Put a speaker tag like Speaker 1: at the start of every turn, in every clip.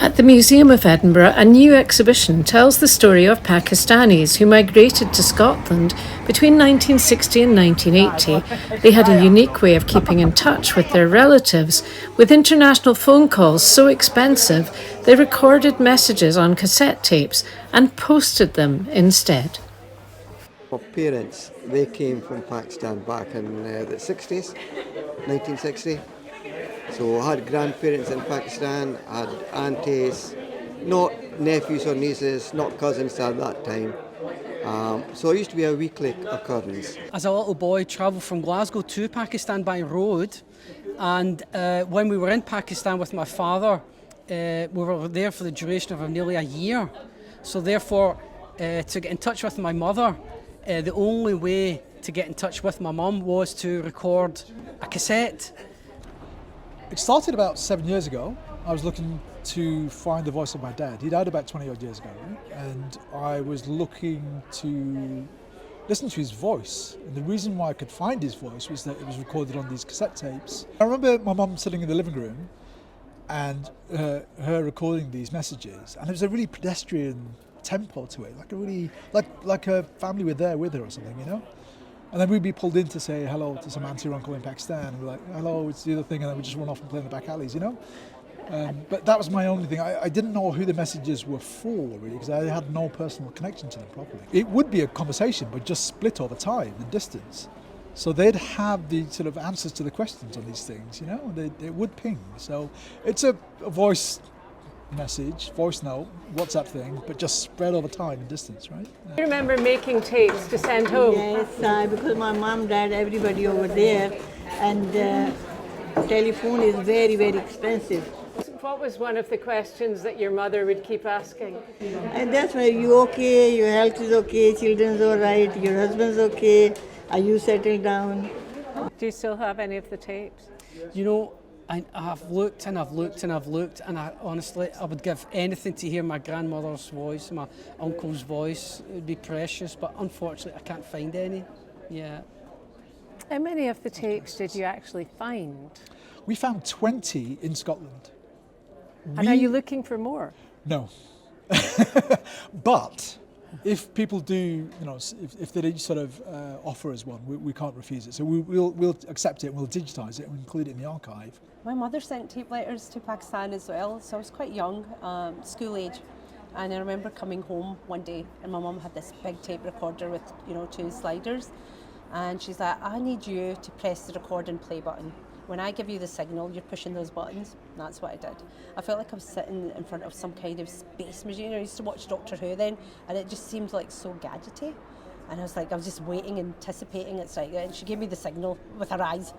Speaker 1: At the Museum of Edinburgh, a new exhibition tells the story of Pakistanis who migrated to Scotland between 1960 and 1980. They had a unique way of keeping in touch with their relatives. With international phone calls so expensive, they recorded messages on cassette tapes and posted them instead.
Speaker 2: My parents, they came from Pakistan back in the 60s, 1960. So I had grandparents in Pakistan, I had aunties, not nephews or nieces, not cousins at that time. So it used to be a weekly occurrence.
Speaker 3: As a little boy, travelled from Glasgow to Pakistan by road, and when we were in Pakistan with my father, we were there for the duration of nearly a year. So therefore, to get in touch with my mother, the only way to get in touch with my mum was to record a cassette.
Speaker 4: It started about 7 years ago. I was looking to find the voice of my dad. He died about 20 odd years ago, and I was looking to listen to his voice. And the reason why I could find his voice was that it was recorded on these cassette tapes. I remember my mum sitting in the living room and her recording these messages, and it was a really pedestrian tempo to it, like a really like a family were there with her or something, you know. And then we'd be pulled in to say hello to some auntie or uncle in Pakistan, and we're like, hello, it's the other thing, and then we just run off and play in the back alleys, you know? But that was my only thing. I didn't know who the messages were for, really, because I had no personal connection to them properly. It would be a conversation, but just split over time and distance. So they'd have the sort of answers to the questions on these things, you know? It would ping. So it's a voice message, voice note, WhatsApp thing, but just spread over time and distance, right?
Speaker 1: You remember making tapes to send home?
Speaker 5: Yes, because my mom, dad, everybody over there, and telephone is very, very expensive.
Speaker 1: What was one of the questions that your mother would keep asking?
Speaker 5: And that's why you okay, your health is okay, children's all right, your husband's okay, are you settled down?
Speaker 1: Do you still have any of the tapes?
Speaker 3: You know, I've looked and I've looked and I've looked, and honestly, I would give anything to hear my grandmother's voice, my uncle's voice. It would be precious, but unfortunately I can't find any. Yeah.
Speaker 1: How many of the tapes did you actually find?
Speaker 4: We found 20 in Scotland.
Speaker 1: And are you looking for more?
Speaker 4: No. But if people do, you know, if they sort of offer us one, we can't refuse it. So we'll accept it and we'll digitise it and include it in the archive.
Speaker 6: My mother sent tape letters to Pakistan as well, so I was quite young, school age. And I remember coming home one day and my mum had this big tape recorder with, you know, 2 sliders. And she's like, I need you to press the record and play button. When I give you the signal, you're pushing those buttons. And that's what I did. I felt like I was sitting in front of some kind of space machine. I used to watch Doctor Who then, and it just seemed like so gadgety. And I was just waiting, anticipating. It's like, and she gave me the signal with her eyes.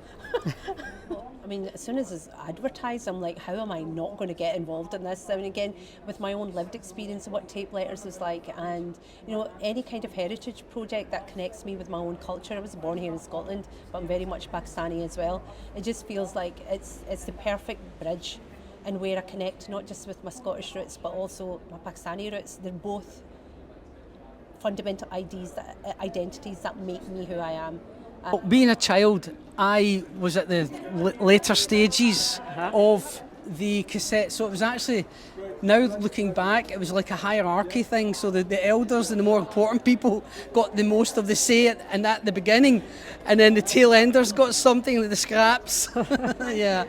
Speaker 6: I mean, as soon as it's advertised, I'm like, how am I not going to get involved in this? I mean, again, with my own lived experience of what tape letters is like, and you know, any kind of heritage project that connects me with my own culture. I was born here in Scotland, but I'm very much Pakistani as well. It just feels like it's the perfect bridge, and where I connect not just with my Scottish roots, but also my Pakistani roots. They're both fundamental identities that make me who I am.
Speaker 3: Being a child, I was at the later stages of the cassette, so it was actually, now looking back, it was like a hierarchy thing, so the elders and the more important people got the most of the say and at the beginning, and then the tail enders got something, like the scraps. Yeah.